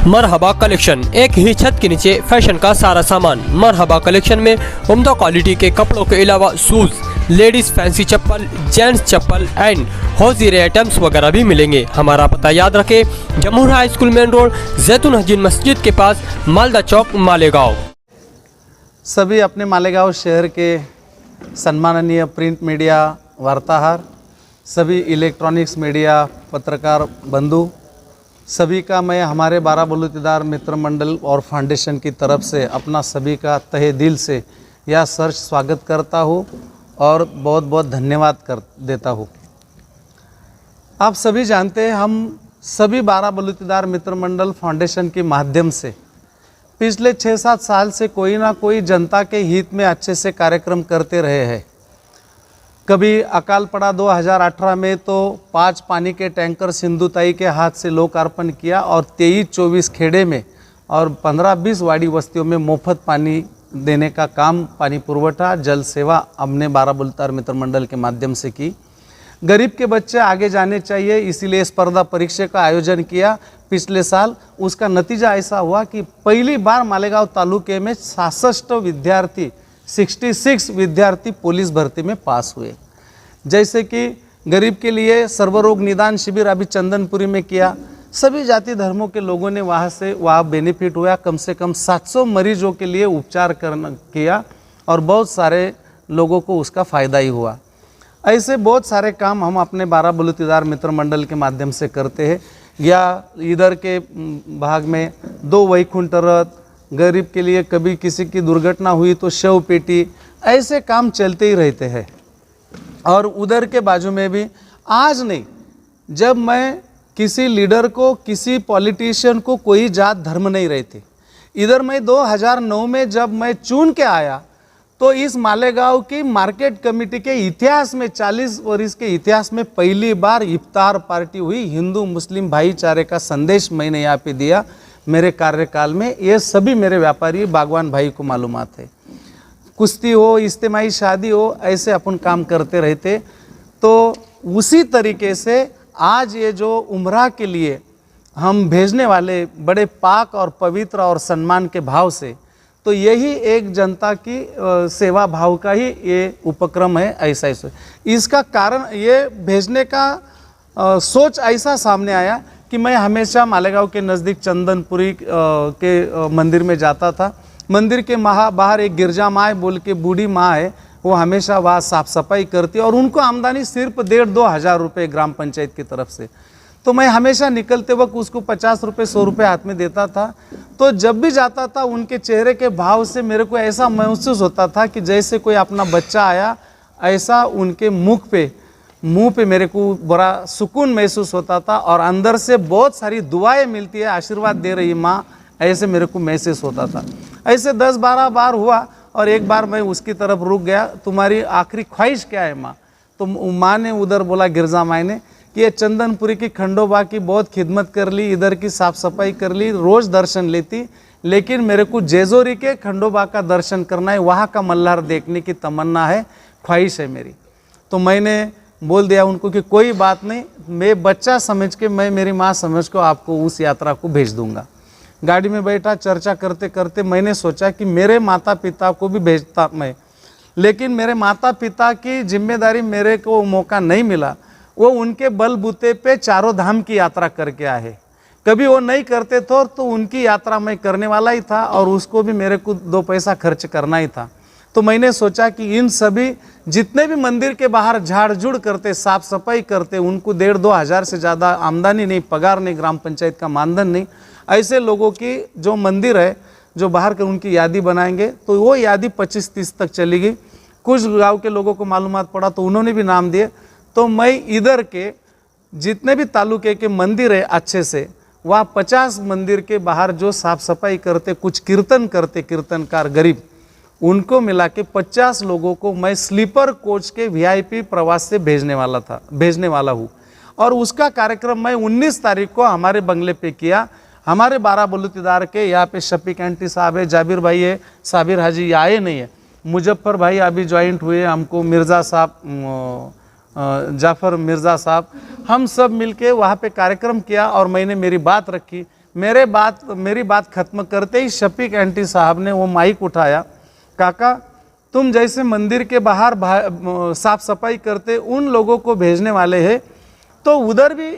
मरहबा collection, एक ही छत के नीचे फैशन का सारा सामान। मरहबा कलेक्शन में उम्दा क्वालिटी के कपड़ों के अलावा शूज, लेडीज फैंसी चप्पल, जेंट्स चप्पल एंड हौजीरे आइटम्स वगैरह भी मिलेंगे। हमारा पता याद रखें, Jamhoor high school main road, जैतून हजीन मस्जिद के पास, मालदा चौक, मालेगांव। सभी अपने मालेगांव शहर के सम्माननीय प्रिंट मीडिया वार्ताहर, सभी इलेक्ट्रॉनिक्स मीडिया पत्रकार बंधु, सभी का मैं हमारे बाराबलूचीदार मित्र मंडल और फाउंडेशन की तरफ से अपना सभी का तहे दिल से यह सर्च स्वागत करता हूँ और बहुत बहुत धन्यवाद कर देता हूँ। आप सभी जानते हैं, हम सभी बाराबलूचीदार मित्र मंडल फाउंडेशन के माध्यम से पिछले 6-7 साल से कोई ना कोई जनता के हित में अच्छे से कार्यक्रम करते रहे हैं। कभी अकाल पड़ा 2018 में तो 5 पानी के टैंकर सिंधुताई के हाथ से लोकार्पण किया और 23-24 खेड़े में और 15-20 वाड़ी बस्तियों में मुफ्त पानी देने का काम, पानी पुरवठा जल सेवा हमने बाराबलूचीदार मित्र मंडल के माध्यम से की। गरीब के बच्चे आगे जाने चाहिए, इसीलिए स्पर्धा परीक्षा का आयोजन किया पिछले साल। उसका नतीजा ऐसा हुआ कि पहली बार मालेगांव तालुके में 66 विद्यार्थी पुलिस भर्ती में पास हुए। जैसे कि गरीब के लिए सर्वरोग निदान शिविर अभी चंदनपुरी में किया, सभी जाति धर्मों के लोगों ने वहाँ बेनिफिट हुआ। कम से कम 700 मरीजों के लिए उपचार किया और बहुत सारे लोगों को उसका फ़ायदा ही हुआ। ऐसे बहुत सारे काम हम अपने बाराबलूचीदार मित्र मंडल के माध्यम से करते हैं। या इधर के भाग में 2 वैकुंठ रथ, गरीब के लिए कभी किसी की दुर्घटना हुई तो शव पेटी, ऐसे काम चलते ही रहते हैं। और उधर के बाजू में भी आज नहीं, जब मैं किसी लीडर को, किसी पॉलिटिशियन को कोई जात धर्म नहीं रहती। इधर मैं 2009 में जब मैं चुन के आया तो इस मालेगांव की मार्केट कमेटी के इतिहास में, 40 वर्ष के इतिहास में पहली बार इफ्तार पार्टी हुई। हिंदू मुस्लिम भाईचारे का संदेश मैंने यहाँ पे दिया मेरे कार्यकाल में। ये सभी मेरे व्यापारी बागवान भाई को मालूमात है। कुश्ती हो, इज्तिमाई शादी हो, ऐसे अपन काम करते रहते। तो उसी तरीके से आज ये जो उम्रा के लिए हम भेजने वाले बड़े पाक और पवित्र और सम्मान के भाव से, तो यही एक जनता की सेवा भाव का ही ये उपक्रम है। ऐसा इसका कारण ये भेजने का सोच ऐसा सामने आया कि मैं हमेशा मालेगांव के नज़दीक चंदनपुरी के मंदिर में जाता था। मंदिर के बाहर एक गिरजा माँ बोल के बूढ़ी माँ है, वो हमेशा वहाँ साफ़ सफाई करती है और उनको आमदनी सिर्फ 1,500-2 हज़ार रुपये ग्राम पंचायत की तरफ से। तो मैं हमेशा निकलते वक्त उसको 50 रुपये 100 रुपये हाथ में देता था। तो जब भी जाता था उनके चेहरे के भाव से मेरे को ऐसा महसूस होता था कि जैसे कोई अपना बच्चा आया, ऐसा उनके मुंह पे मेरे को बड़ा सुकून महसूस होता था और अंदर से बहुत सारी दुआएं मिलती है, आशीर्वाद दे रही माँ, ऐसे मेरे को महसूस होता था। ऐसे 10-12 बार हुआ और एक बार मैं उसकी तरफ रुक गया, तुम्हारी आखिरी ख्वाहिश क्या है माँ? तो माँ ने उधर बोला, गिरजा माँ ने, कि ये चंदनपुरी की खंडोबा की बहुत खिदमत कर ली, इधर की साफ़ सफाई कर ली, रोज़ दर्शन लेती, लेकिन मेरे को जेजोरी के खंडोबा का दर्शन करना है, वहाँ का मल्हार देखने की तमन्ना है, ख्वाहिश है मेरी। तो मैंने बोल दिया उनको कि कोई बात नहीं, मैं बच्चा समझ के, मैं मेरी माँ समझ को आपको उस यात्रा को भेज दूँगा। गाड़ी में बैठा, चर्चा करते करते मैंने सोचा कि मेरे माता पिता को भी भेजता मैं, लेकिन मेरे माता पिता की जिम्मेदारी मेरे को मौका नहीं मिला। वो उनके बलबूते पे चारों धाम की यात्रा करके आए। कभी वो नहीं करते थे तो उनकी यात्रा मैं करने वाला ही था और उसको भी मेरे को 2 पैसा खर्च करना ही था। तो मैंने सोचा कि इन सभी जितने भी मंदिर के बाहर झाड़ झुड़ करते, साफ सफाई करते, उनको 1,500-2 हज़ार से ज़्यादा आमदनी नहीं, पगार नहीं, ग्राम पंचायत का मानधन नहीं, ऐसे लोगों की जो मंदिर है जो बाहर के, उनकी यादी बनाएंगे। तो वो यादी 25-30 तक चलेगी। कुछ गाँव के लोगों को मालूमात पड़ा तो उन्होंने भी नाम दिए। तो मैं इधर के जितने भी तालुके के मंदिर है अच्छे से, वहाँ 50 मंदिर के बाहर जो साफ़ सफाई करते, कुछ कीर्तन करते, कीर्तनकार गरीब, उनको मिला के 50 लोगों को मैं स्लीपर कोच के VIP प्रवास से भेजने वाला हूँ। और उसका कार्यक्रम मैं 19 तारीख को हमारे बंगले पे किया। हमारे बाराबलूचीदार के यहाँ पे शफीक आंटी साहब है, जाबिर भाई है, साबिर हाजी आए नहीं है, मुजफ्फर भाई अभी ज्वाइंट हुए, हमको मिर्ज़ा साहब, जाफ़र मिर्ज़ा साहब, हम सब मिलके वहाँ पे कार्यक्रम किया और मैंने मेरी बात रखी। मेरी बात खत्म करते ही शफीक एंटी साहब ने वो माइक उठाया, काका तुम जैसे मंदिर के बाहर साफ सफाई करते उन लोगों को भेजने वाले हैं, तो उधर भी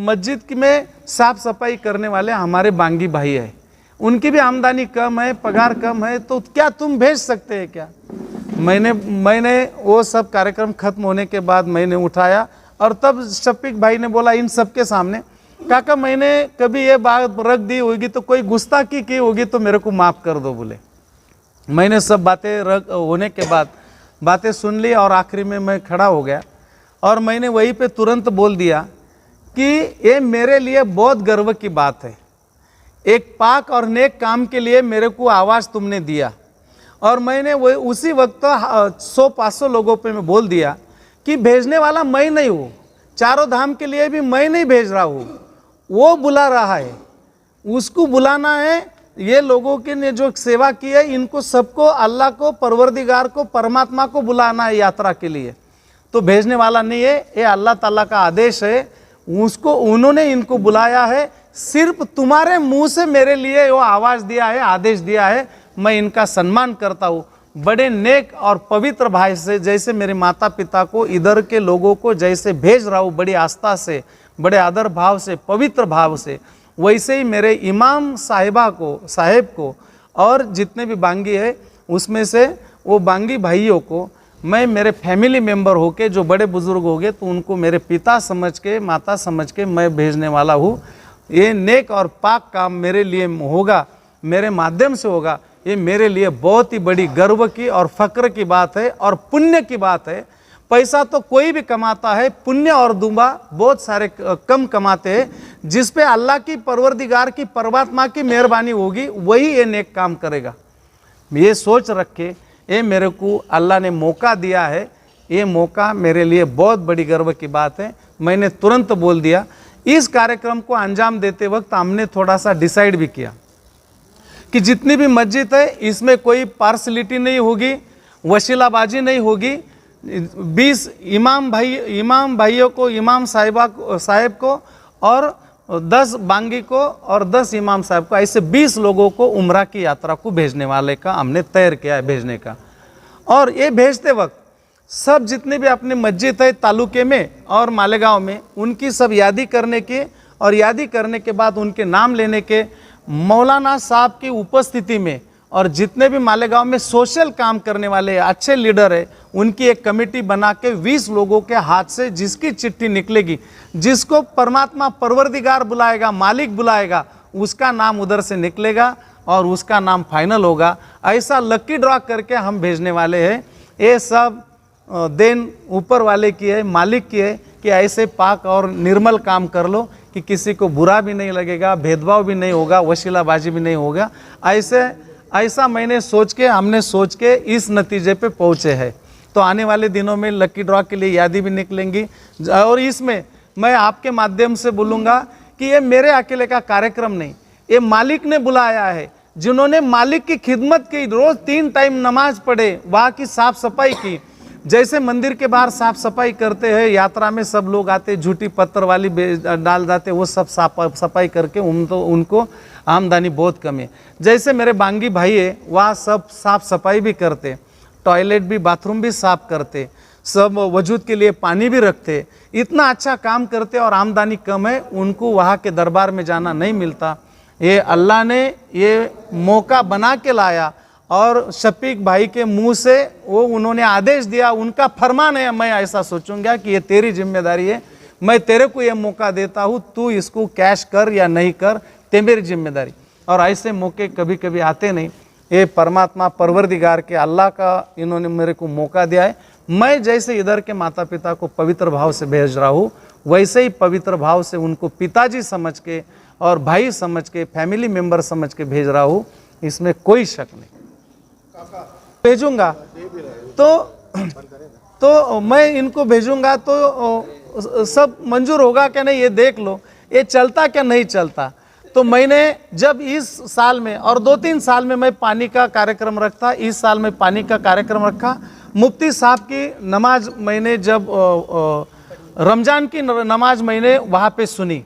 मस्जिद में साफ सफाई करने वाले हमारे बांगी भाई है, उनकी भी आमदनी कम है, पगार कम है, तो क्या तुम भेज सकते हैं क्या? मैंने वो सब कार्यक्रम खत्म होने के बाद मैंने उठाया और तब शफीक भाई ने बोला इन सबके सामने, काका मैंने कभी ये बात रख दी होगी तो कोई गुस्ताखी की होगी तो मेरे को माफ़ कर दो बोले। मैंने सब बातें रख होने के बाद बातें सुन ली और आखिरी में मैं खड़ा हो गया और मैंने वहीं पे तुरंत बोल दिया कि ये मेरे लिए बहुत गर्व की बात है, एक पाक और नेक काम के लिए मेरे को आवाज़ तुमने दिया। और मैंने वो उसी वक्त 100-500 लोगों पे मैं बोल दिया कि भेजने वाला मैं नहीं हूँ, चारों धाम के लिए भी मैं नहीं भेज रहा हूँ, वो बुला रहा है, उसको बुलाना है। ये लोगों के ने जो सेवा की है इनको सबको अल्लाह को, परवरदिगार को, परमात्मा को बुलाना है यात्रा के लिए, तो भेजने वाला नहीं है, ये अल्लाह ताला का आदेश है, उसको उन्होंने इनको बुलाया है, सिर्फ तुम्हारे मुंह से मेरे लिए वो आवाज़ दिया है, आदेश दिया है, मैं इनका सम्मान करता हूँ। बड़े नेक और पवित्र भाई से जैसे मेरे माता पिता को इधर के लोगों को जैसे भेज रहा हूँ बड़ी आस्था से, बड़े आदर भाव से, पवित्र भाव से, वैसे ही मेरे इमाम साहेब को और जितने भी बांगी है उसमें से वो बांगी भाइयों को मैं मेरे फैमिली मेंबर होके, जो बड़े बुजुर्ग हो गए तो उनको मेरे पिता समझ के, माता समझ के मैं भेजने वाला हूँ। ये नेक और पाक काम मेरे लिए होगा, मेरे माध्यम से होगा, ये मेरे लिए बहुत ही बड़ी गर्व की और फ़क्र की बात है और पुण्य की बात है। पैसा तो कोई भी कमाता है, पुण्य और दुआ बहुत सारे कम कमाते हैं, जिस पे अल्लाह की, परवरदिगार की, परमात्मा की मेहरबानी होगी वही ये नेक काम करेगा। ये सोच रख के ये मेरे को अल्लाह ने मौका दिया है, ये मौका मेरे लिए बहुत बड़ी गर्व की बात है। मैंने तुरंत बोल दिया। इस कार्यक्रम को अंजाम देते वक्त हमने थोड़ा सा डिसाइड भी किया कि जितनी भी मस्जिद है इसमें कोई पार्सलिटी नहीं होगी, वसीलाबाजी नहीं होगी। 20 इमाम भाइयों को, इमाम साहिब को और 10 बांगी को और 10 इमाम साहब को, ऐसे 20 लोगों को उम्रा की यात्रा को भेजने वाले का हमने तैयार किया है भेजने का। और ये भेजते वक्त सब जितने भी अपने मस्जिद है तालुके में और मालेगांव में, उनकी सब यादी करने के और यादी करने के बाद उनके नाम लेने के, मौलाना साहब की उपस्थिति में और जितने भी मालेगांव में सोशल काम करने वाले अच्छे लीडर है उनकी एक कमेटी बना के 20 लोगों के हाथ से जिसकी चिट्ठी निकलेगी, जिसको परमात्मा परवरदिगार बुलाएगा, मालिक बुलाएगा, उसका नाम उधर से निकलेगा और उसका नाम फाइनल होगा। ऐसा लकी ड्रॉ करके हम भेजने वाले हैं। ये सब देन ऊपर वाले की है, मालिक की है कि ऐसे पाक और निर्मल काम कर लो कि किसी को बुरा भी नहीं लगेगा, भेदभाव भी नहीं होगा, वसीलाबाजी भी नहीं होगा। ऐसा हमने सोच के इस नतीजे पे पहुँचे हैं। तो आने वाले दिनों में लकी ड्रॉ के लिए यादी भी निकलेंगी और इसमें मैं आपके माध्यम से बोलूँगा कि ये मेरे अकेले का कार्यक्रम नहीं, ये मालिक ने बुलाया है, जिन्होंने मालिक की खिदमत की, रोज़ 3 टाइम नमाज पढ़े, वहाँ की साफ़ सफाई की। जैसे मंदिर के बाहर साफ सफाई करते हैं, यात्रा में सब लोग आते, झूठी पत्थर वाली डाल जाते, वो सब सफाई करके उनको आमदनी बहुत कम है। जैसे मेरे बांगी भाई है, वहाँ सब साफ सफाई भी करते, टॉयलेट भी, बाथरूम भी साफ करते, सब वजूद के लिए पानी भी रखते, इतना अच्छा काम करते और आमदनी कम है, उनको वहाँ के दरबार में जाना नहीं मिलता। ये अल्लाह ने ये मौका बना के लाया और शफीक भाई के मुंह से वो उन्होंने आदेश दिया, उनका फरमान है। मैं ऐसा सोचूंगा कि ये तेरी जिम्मेदारी है, मैं तेरे को ये मौका देता हूँ, तू इसको कैश कर या नहीं कर, ते मेरी जिम्मेदारी। और ऐसे मौके कभी कभी आते नहीं, ये परमात्मा परवरदिगार के अल्लाह का इन्होंने मेरे को मौका दिया है। मैं जैसे इधर के माता पिता को पवित्र भाव से भेज रहा हूँ, वैसे ही पवित्र भाव से उनको पिताजी समझ के और भाई समझ के, फैमिली मेम्बर समझ के भेज रहा हूँ, इसमें कोई शक नहीं। भेजूंगा तो मैं इनको भेजूंगा तो सब मंजूर होगा क्या नहीं ये देख लो, ये चलता क्या नहीं चलता। तो मैंने जब इस साल में और 2-3 साल में मैं पानी का कार्यक्रम रखा, इस साल में पानी का कार्यक्रम रखा। मुफ्ती साहब की नमाज मैंने जब रमज़ान की नमाज मैंने वहाँ पे सुनी,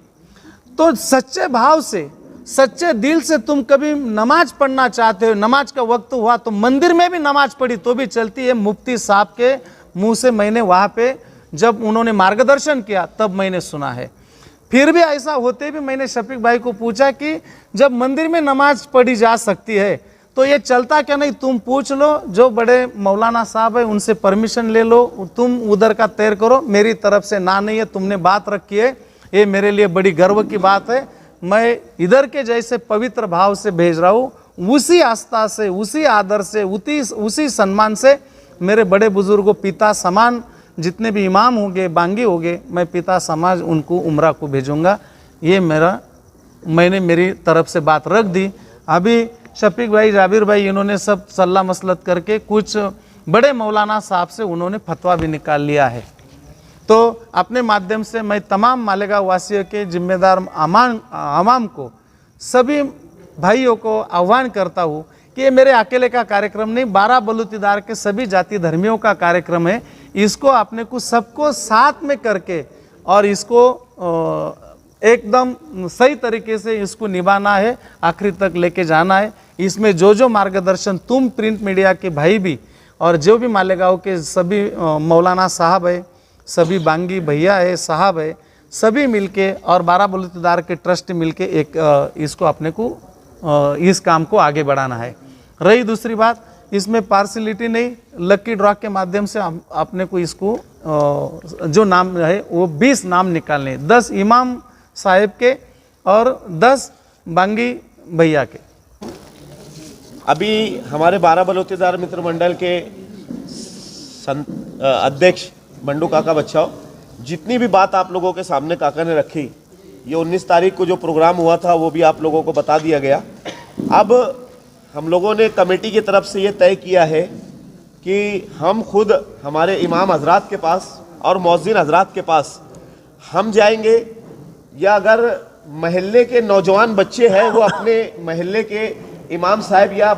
तो सच्चे भाव से सच्चे दिल से तुम कभी नमाज पढ़ना चाहते हो, नमाज का वक्त हुआ तो मंदिर में भी नमाज पढ़ी तो भी चलती है। मुफ्ती साहब के मुंह से मैंने वहाँ पे जब उन्होंने मार्गदर्शन किया तब मैंने सुना है। फिर भी ऐसा होते भी मैंने शफीक भाई को पूछा कि जब मंदिर में नमाज पढ़ी जा सकती है तो ये चलता क्या नहीं, तुम पूछ लो जो बड़े मौलाना साहब है उनसे परमिशन ले लो, तुम उधर का तैर करो, मेरी तरफ से ना नहीं है, तुमने बात रखी है, ये मेरे लिए बड़ी गर्व की बात है। मैं इधर के जैसे पवित्र भाव से भेज रहा हूँ, उसी आस्था से, उसी आदर से, उसी सम्मान से मेरे बड़े बुजुर्गों पिता समान जितने भी इमाम होंगे, बांगी होंगे, मैं पिता समाज उनको उम्रा को भेजूंगा। ये मैंने मेरी तरफ से बात रख दी। अभी शफीक भाई, जाबिर भाई, इन्होंने सब सल्ला मसलत करके कुछ बड़े मौलाना साहब से उन्होंने फतवा भी निकाल लिया है। तो अपने माध्यम से मैं तमाम मालेगांव वासियों के जिम्मेदार आवाम को, सभी भाइयों को आह्वान करता हूँ कि ये मेरे अकेले का कार्यक्रम नहीं, 12 बलूतीदार के सभी जाति धर्मियों का कार्यक्रम है। इसको अपने को सबको साथ में करके और इसको एकदम सही तरीके से इसको निभाना है, आखिरी तक लेके जाना है। इसमें जो मार्गदर्शन तुम प्रिंट मीडिया के भाई भी और जो भी मालेगांव के सभी मौलाना साहब है, सभी बांगी भैया है, साहब है, सभी मिलके और 12 बलूतीदार के ट्रस्ट मिलके एक इसको अपने को इस काम को आगे बढ़ाना है। रही दूसरी बात, इसमें पार्शलिटी नहीं, लकी ड्रॉ के माध्यम से हम अपने को इसको जो नाम है वो 20 नाम निकालने, 10 इमाम साहेब के और 10 बांगी भैया के। अभी हमारे 12 बलूतीदार मित्र मंडल के अध्यक्ष मंडू काका बच्चाओ, जितनी भी बात आप लोगों के सामने काका ने रखी, ये 19 तारीख को जो प्रोग्राम हुआ था वो भी आप लोगों को बता दिया गया। अब हम लोगों ने कमेटी की तरफ से ये तय किया है कि हम खुद हमारे इमाम हजरात के पास और मौज़िन हजरात के पास हम जाएंगे, या अगर महल्ले के नौजवान बच्चे हैं वो अपने महल्ले के इमाम साहब या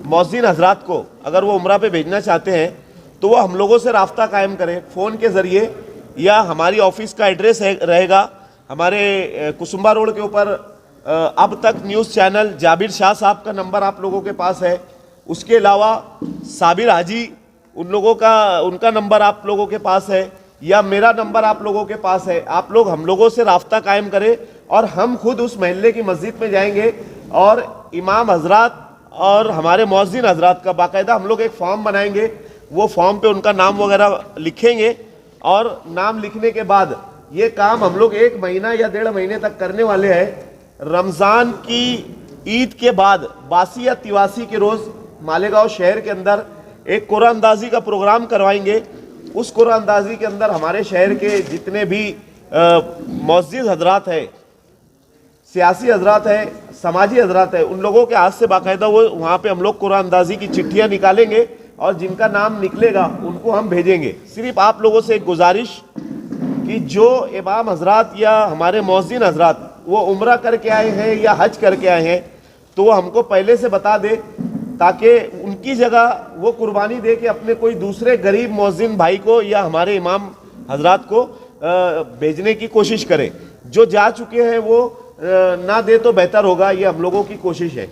मौज़िन हजरात को अगर वो उम्रा पे भेजना चाहते हैं तो वो हम लोगों से राब्ता कायम करें फ़ोन के ज़रिए, या हमारी ऑफिस का एड्रेस रहेगा हमारे कुसुम्बा रोड के ऊपर। अब तक न्यूज़ चैनल जाबिर शाह साहब का नंबर आप लोगों के पास है, उसके अलावा साबिर हाजी उनका नंबर आप लोगों के पास है, या मेरा नंबर आप लोगों के पास है। आप लोग हम लोगों से राब्ता कायम करें और हम खुद उस महल्ले की मस्जिद में जाएंगे और इमाम हजरात और हमारे मौज़िन हजरात का बाकायदा हम लोग एक फॉर्म बनाएंगे, वो फॉर्म पे उनका नाम वगैरह लिखेंगे और नाम लिखने के बाद ये काम हम लोग 1 महीना या 1.5 महीने तक करने वाले हैं। रमज़ान की ईद के बाद 82 या 83 के रोज़ मालेगांव शहर के अंदर एक कुरान अंदाज़ी का प्रोग्राम करवाएंगे। उस कुरान अंदाज़ी के अंदर हमारे शहर के जितने भी मौज़िज़ हजरात है, सियासी हजरात है, समाजी हजरात है, उन लोगों के हाथ से बाकायदा वो वहाँ पे हम लोग कुरान अंदाज़ी की चिट्ठियाँ निकालेंगे और जिनका नाम निकलेगा उनको हम भेजेंगे। सिर्फ आप लोगों से एक गुजारिश कि जो इमाम हजरात या हमारे मौज़िन हजरात वो उम्रा करके आए हैं या हज करके आए हैं तो वो हमको पहले से बता दे, ताकि उनकी जगह वो कुर्बानी दे के अपने कोई दूसरे गरीब मौज़िन भाई को या हमारे इमाम हजरात को भेजने की कोशिश करें। जो जा चुके हैं वो ना दे तो बेहतर होगा, ये हम लोगों की कोशिश है।